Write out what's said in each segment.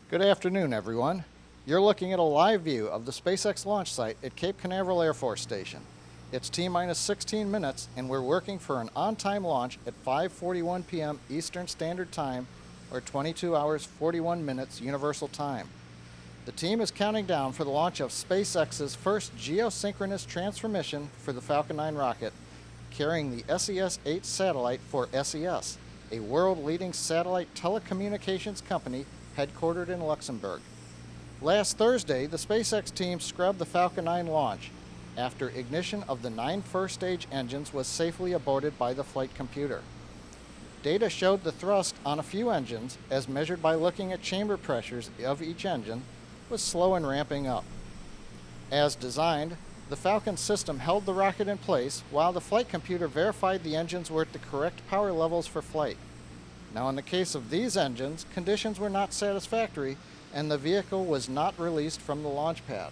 Good afternoon, everyone. You're looking at a live view of the SpaceX launch site at Cape Canaveral Air Force Station. It's T-minus 16 minutes, and we're working for an on-time launch at 5:41 p.m. Eastern Standard Time, or 22 hours 41 minutes Universal Time. The team is counting down for the launch of SpaceX's first geosynchronous transfer mission for the Falcon 9 rocket, carrying the SES-8 satellite for SES, a world-leading satellite telecommunications company headquartered in Luxembourg. Last Thursday, the SpaceX team scrubbed the Falcon 9 launch after ignition of the 9 first-stage engines was safely aborted by the flight computer. Data showed the thrust on a few engines, as measured by looking at chamber pressures of each engine, was slow in ramping up. As designed, the Falcon system held the rocket in place while the flight computer verified the engines were at the correct power levels for flight. Now, in the case of these engines, conditions were not satisfactory and the vehicle was not released from the launch pad.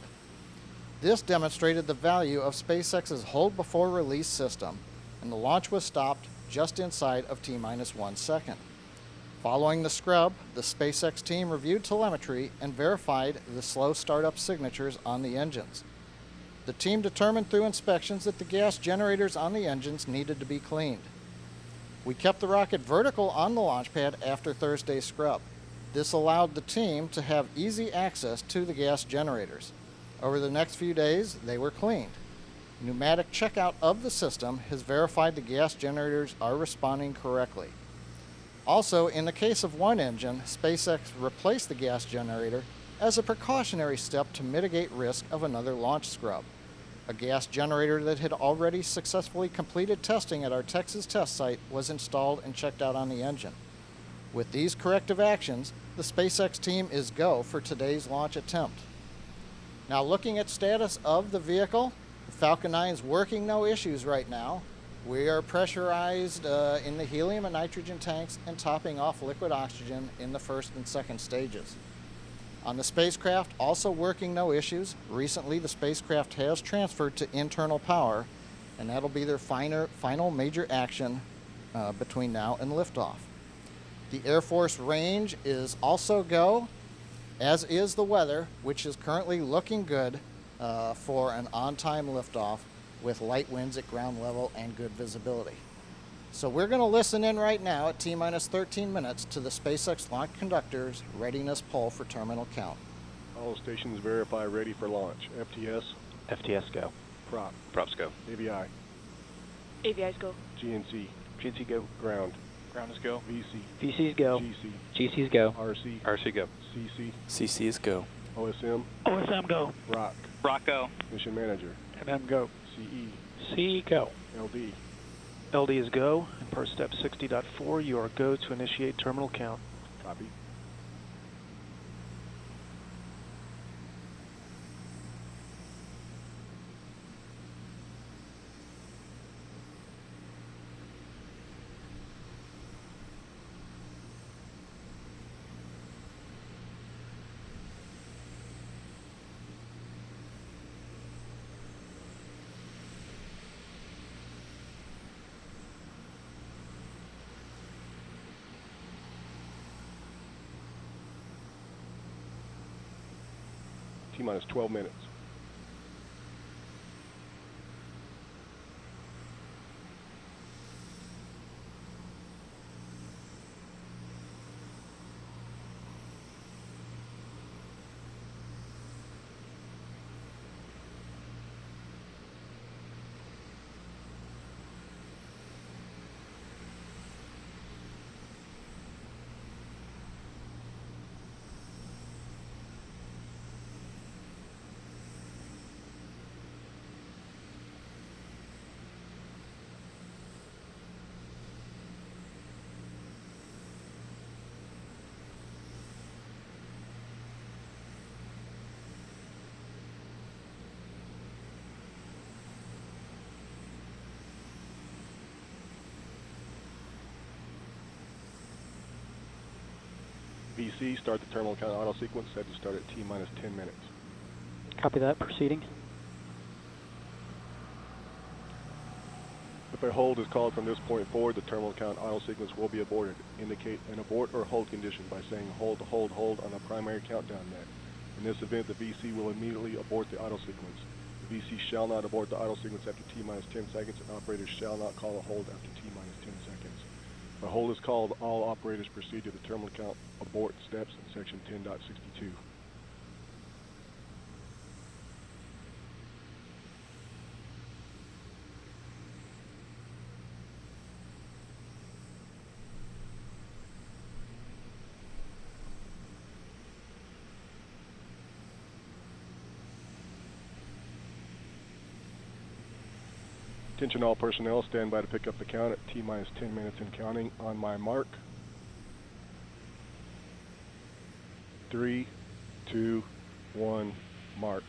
This demonstrated the value of SpaceX's hold before release system, and the launch was stopped just inside of T-minus 1 second. Following the scrub, the SpaceX team reviewed telemetry and verified the slow startup signatures on the engines. The team determined through inspections that the gas generators on the engines needed to be cleaned. We kept the rocket vertical on the launch pad after Thursday's scrub. This allowed the team to have easy access to the gas generators. Over the next few days, they were cleaned. Pneumatic checkout of the system has verified the gas generators are responding correctly. Also, in the case of one engine, SpaceX replaced the gas generator as a precautionary step to mitigate risk of another launch scrub. A gas generator that had already successfully completed testing at our Texas test site was installed and checked out on the engine. With these corrective actions, the SpaceX team is go for today's launch attempt. Now, looking at status of the vehicle, the Falcon 9 is working no issues right now. We are pressurized in the helium and nitrogen tanks and topping off liquid oxygen in the first and second stages. On the spacecraft, also working no issues. Recently, the spacecraft has transferred to internal power, and that'll be their final major action between now and liftoff. The Air Force range is also go, as is the weather, which is currently looking good for an on-time liftoff with light winds at ground level and good visibility. So we're going to listen in right now at T-minus 13 minutes to the SpaceX launch conductor's readiness poll for terminal count. All stations verify ready for launch. FTS. FTS go. Prop. Props go. AVI. AVI's go. GNC. GNC go. Ground. Ground is go. VC. VC's go. GC. GC's go. RC. RC go. CC. CC is go. OSM. OSM go. ROC. ROC go. Mission Manager. MM go. CE. CE go. LD. LD is go, and per step 60.4, you are go to initiate terminal count. Copy. T-minus 12 minutes. VC, start the terminal count auto sequence, set to start at T-minus 10 minutes. Copy that. Proceeding. If a hold is called from this point forward, the terminal count auto sequence will be aborted. Indicate an abort or hold condition by saying hold, hold, hold on the primary countdown net. In this event, the VC will immediately abort the auto sequence. The VC shall not abort the auto sequence after T minus 10 seconds, and operators shall not call a hold after T minus 10 seconds. If a hold is called, all operators proceed to the terminal count abort steps in section 10.62. Attention all personnel, stand by to pick up the count at T minus 10 minutes and counting on my mark. 3, 2, 1, mark.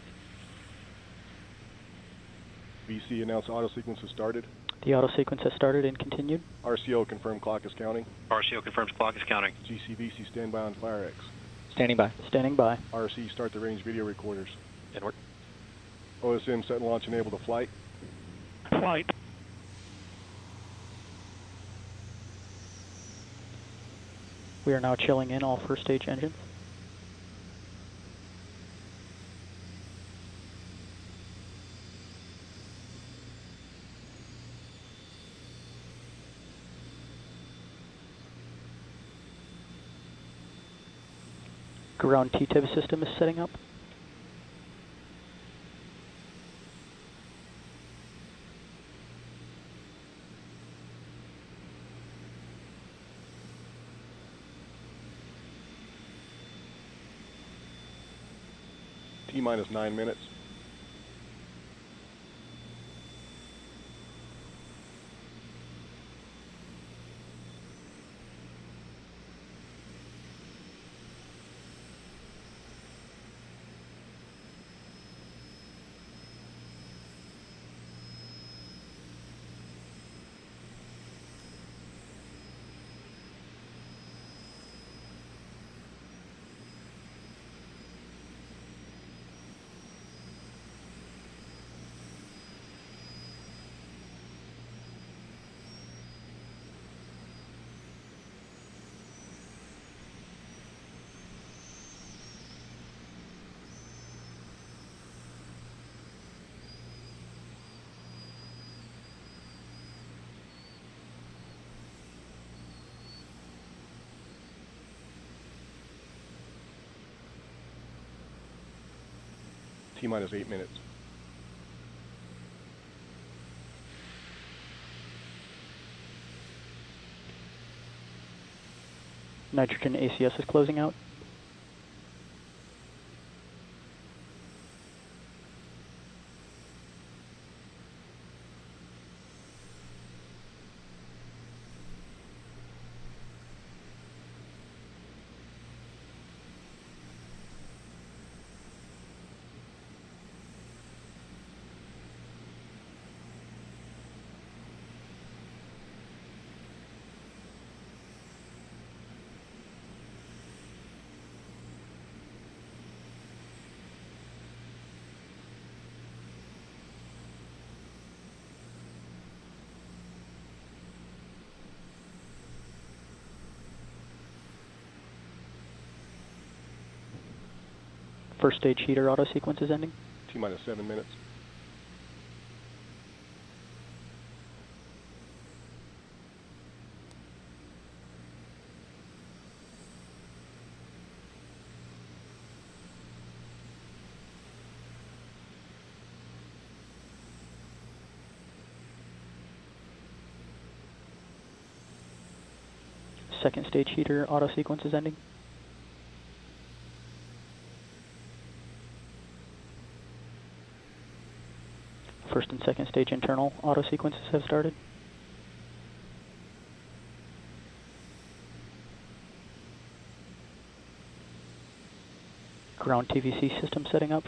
VC announce auto sequence has started. The auto sequence has started and continued. RCO confirm clock is counting. RCO confirms clock is counting. GCVC stand by on FireX. Standing by. Standing by. RC start the range video recorders. Inward. OSM set and launch enable to flight. Flight. We are now chilling in all first stage engines. Ground T-tib system is setting up. T minus 9 minutes. T minus 8 minutes. Nitrogen ACS is closing out. First stage heater auto sequence is ending. T minus 7 minutes. Second stage heater auto sequence is ending. First and second stage internal auto sequences have started. Ground TVC system setting up.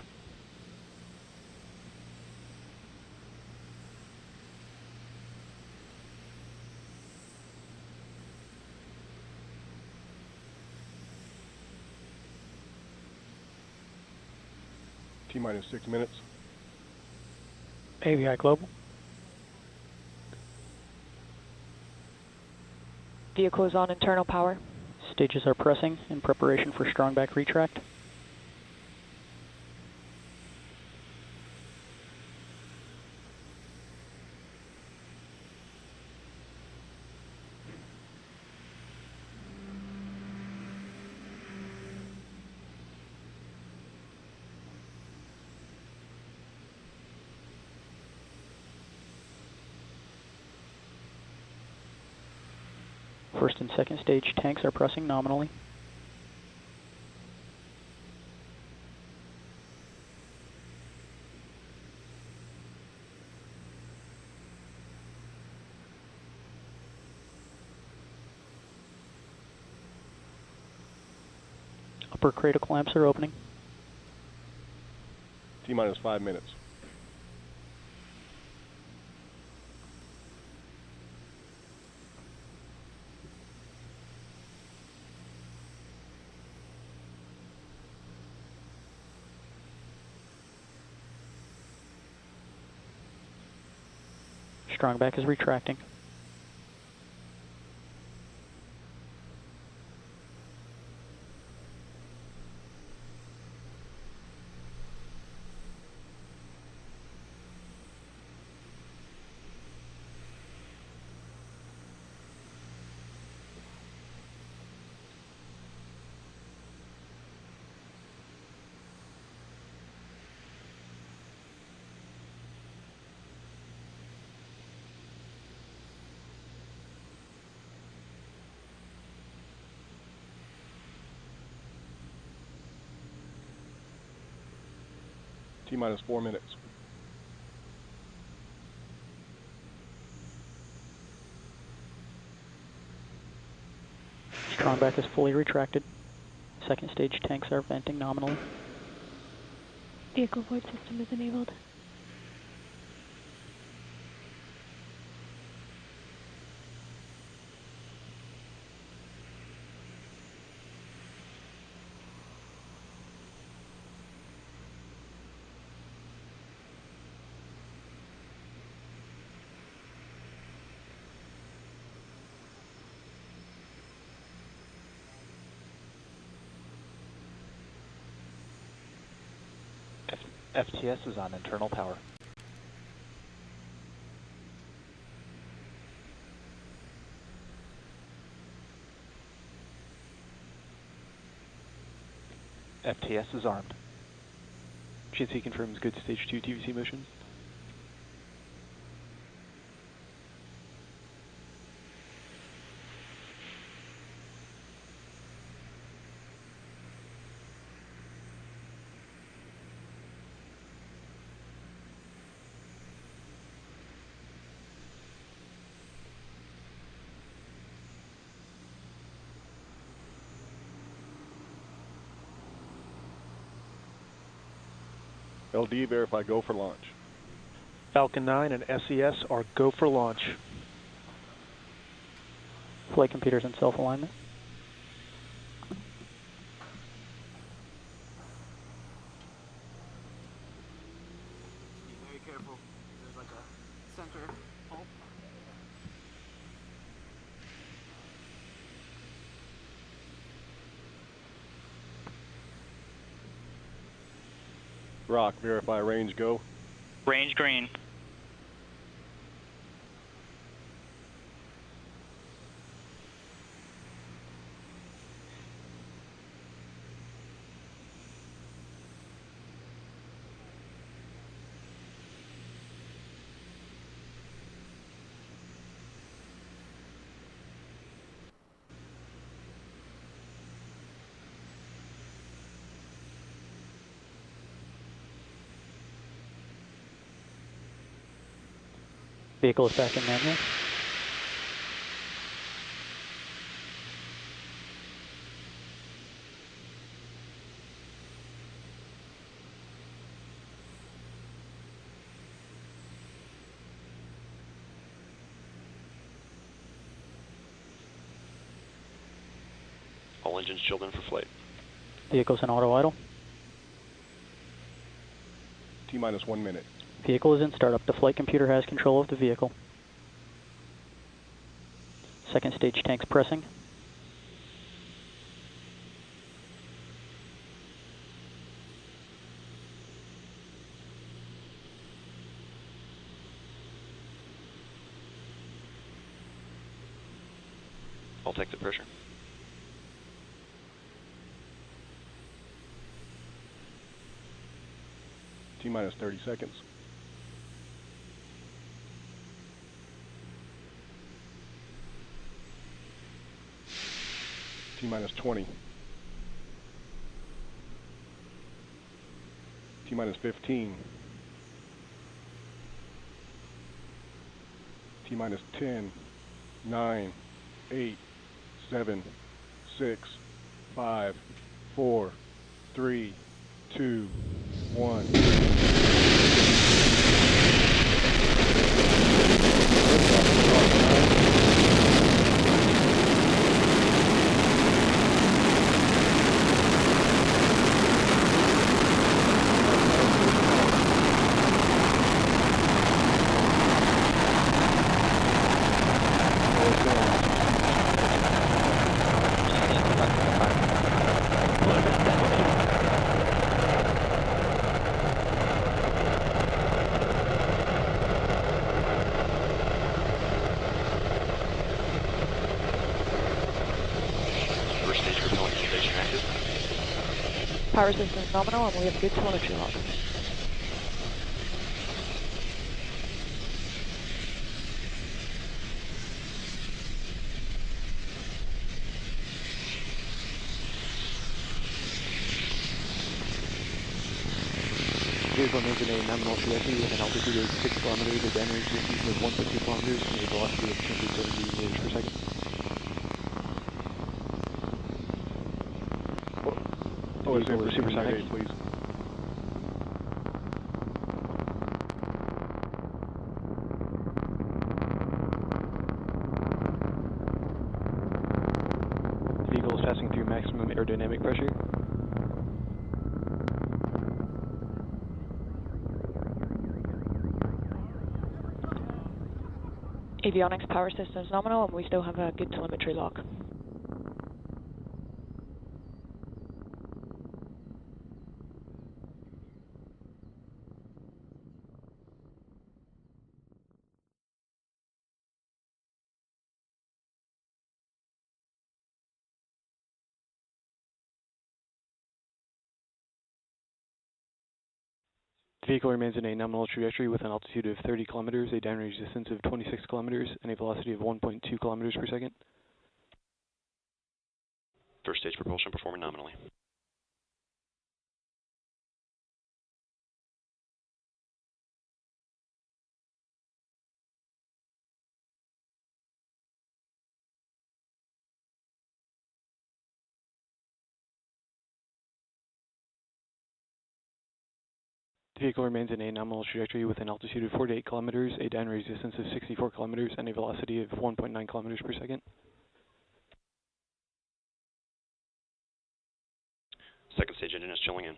T minus 6 minutes. AVI Global. Vehicle is on internal power. Stages are pressing in preparation for strong back retract. First and second stage tanks are pressing nominally. Upper cradle clamps are opening. T-minus 5 minutes. Strong back is retracting. T-minus 4 minutes. Strong back is fully retracted. Second stage tanks are venting nominally. Vehicle void system is enabled. FTS is on internal power. FTS is armed. GNC confirms good stage 2 TVC motion. LD verify go for launch. Falcon 9 and SES are go for launch. Flight computers in self-alignment. Be very careful. There's like a center hole. Rock, verify range go. Range green. Vehicle is back in manual. All engines chilled in for flight. Vehicle's in auto idle. T-minus 1 minute. Vehicle is in startup. The flight computer has control of the vehicle. Second stage tanks pressing. I'll take the pressure. T-minus 30 seconds. T-minus 20. T-minus 15. T-minus 10, 9, 8, 7, 6, 5, 4, 3, 2, 1. First stage propellant utilization active. Power systems nominal, and we have good telemetry log. Vehicle remains in a nominal trajectory with an altitude of 6 kilometers, a downrange distance of 1.2 kilometers, and a velocity of 270 meters per second. OSM Vehicle for is supersonic. 8, please. The vehicle is passing through maximum aerodynamic pressure. Avionics power systems nominal, and we still have a good telemetry log. The vehicle remains in a nominal trajectory with an altitude of 30 kilometers, a downrange distance of 26 kilometers, and a velocity of 1.2 kilometers per second. First stage propulsion performing nominally. The vehicle remains in a nominal trajectory with an altitude of 48 kilometers, a downrange distance of 64 kilometers, and a velocity of 1.9 kilometers per second. Second stage engine is chilling in.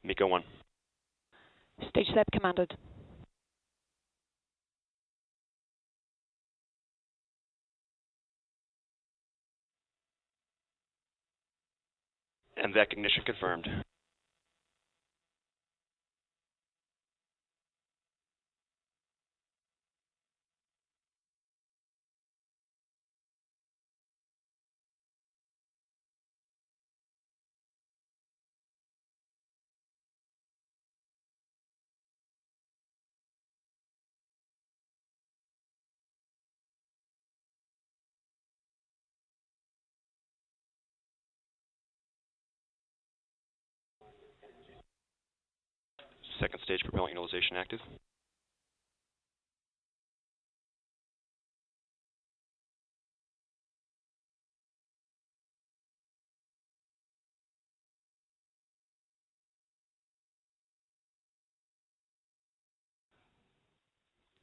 MECO 1. Stage set commanded. And VAC ignition confirmed. Second stage propellant utilization active.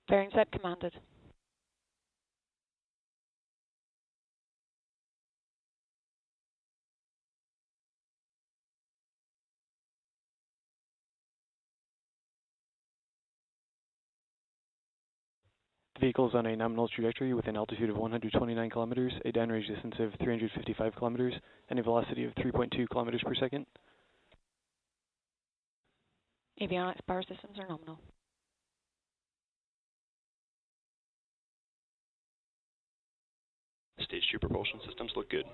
Fairing set commanded. The vehicle is on a nominal trajectory with an altitude of 129 kilometers, a downrange distance of 355 kilometers, and a velocity of 3.2 kilometers per second. Avionics power systems are nominal. Stage 2 propulsion systems look good.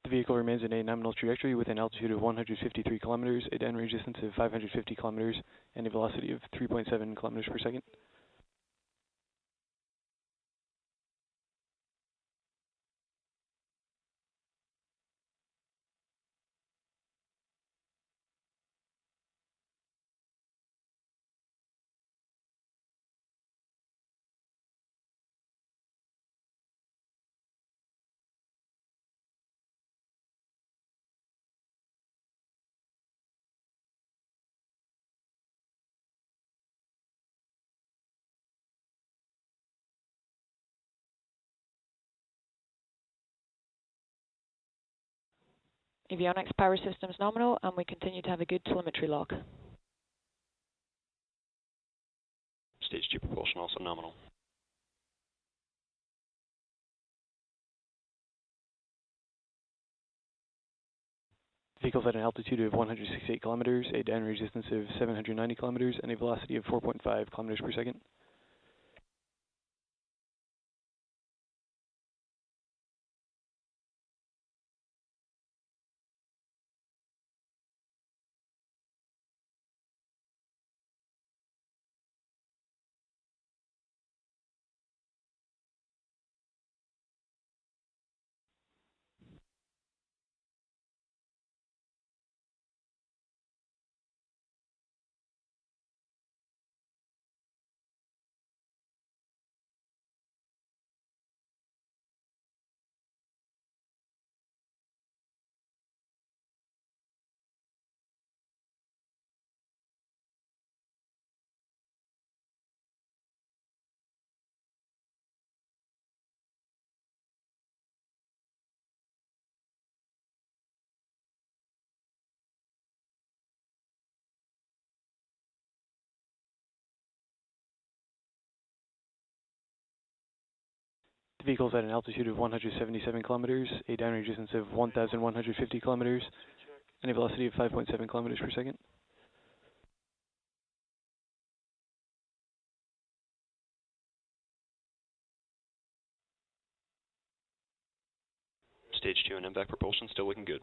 The vehicle remains in a nominal trajectory with an altitude of 153 kilometers, a downrange distance of 550 kilometers, and a velocity of 3.7 kilometers per second. Avionics power systems nominal, and we continue to have a good telemetry log. Stage 2 propulsion also nominal. The vehicle's at an altitude of 168 kilometers, a downrange distance of 790 kilometers, and a velocity of 4.5 kilometers per second. The vehicle is at an altitude of 177 kilometers, a downrange distance of 1,150 kilometers, and a velocity of 5.7 kilometers per second. Stage 2 and MVAC propulsion still looking good.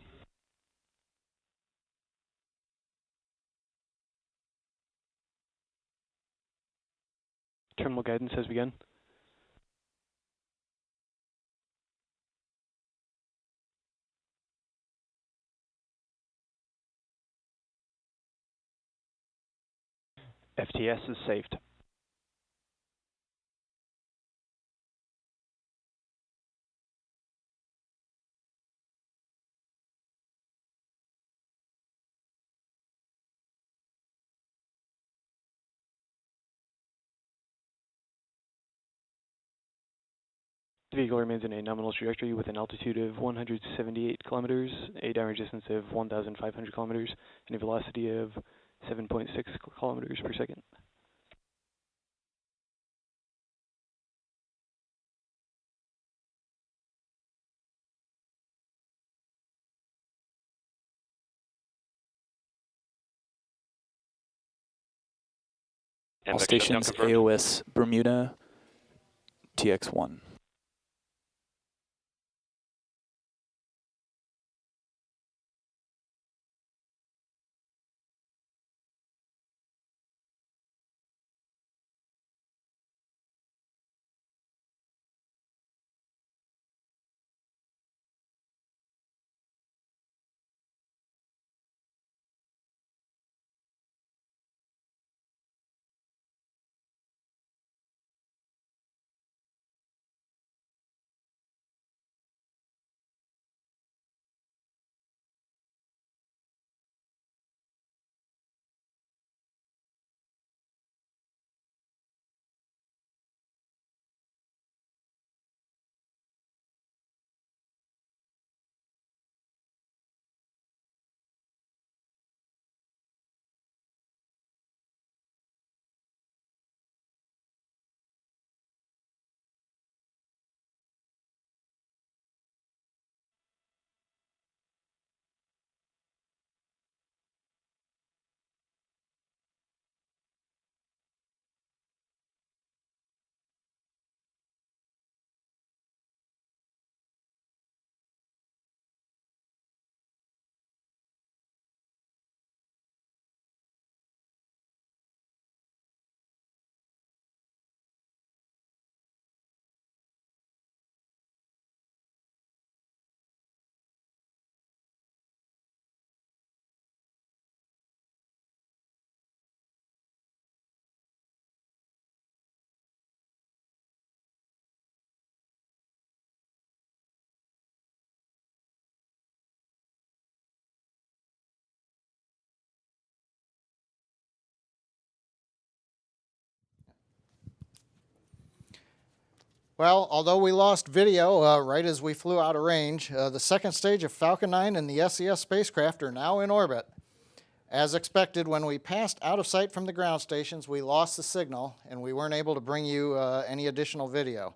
Terminal guidance has begun. FTS is saved. The vehicle remains in a nominal trajectory with an altitude of 178 kilometers, a downrange distance of 1,500 kilometers, and a velocity of 7.6 kilometers per second. MVAC All shutdown stations confirmed. AOS Bermuda TX1. Well, although we lost video right as we flew out of range, the second stage of Falcon 9 and the SES spacecraft are now in orbit. As expected, when we passed out of sight from the ground stations, we lost the signal and we weren't able to bring you any additional video.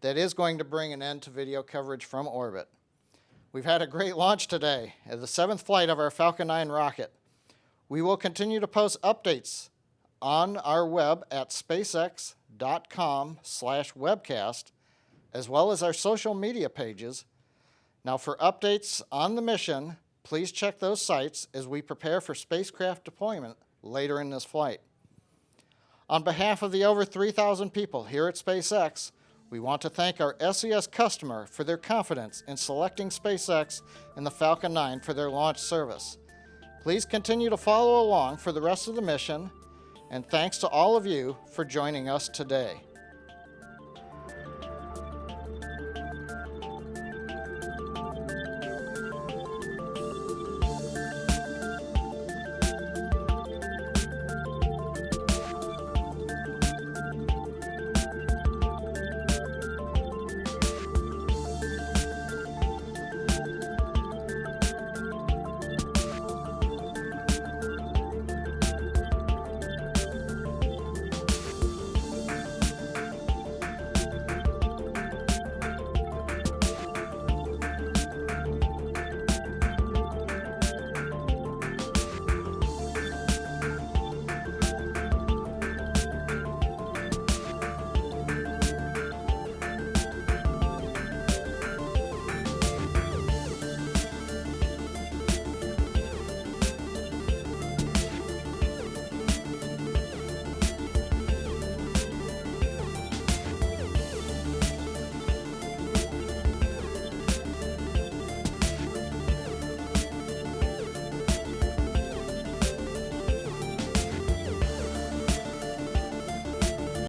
That is going to bring an end to video coverage from orbit. We've had a great launch today, the 7th flight of our Falcon 9 rocket. We will continue to post updates on our web at spacex.com/webcast, as well as our social media pages. Now, for updates on the mission, please check those sites as we prepare for spacecraft deployment later in this flight. On behalf of the over 3,000 people here at SpaceX, we want to thank our SES customer for their confidence in selecting SpaceX and the Falcon 9 for their launch service. Please continue to follow along for the rest of the mission, and thanks to all of you for joining us today.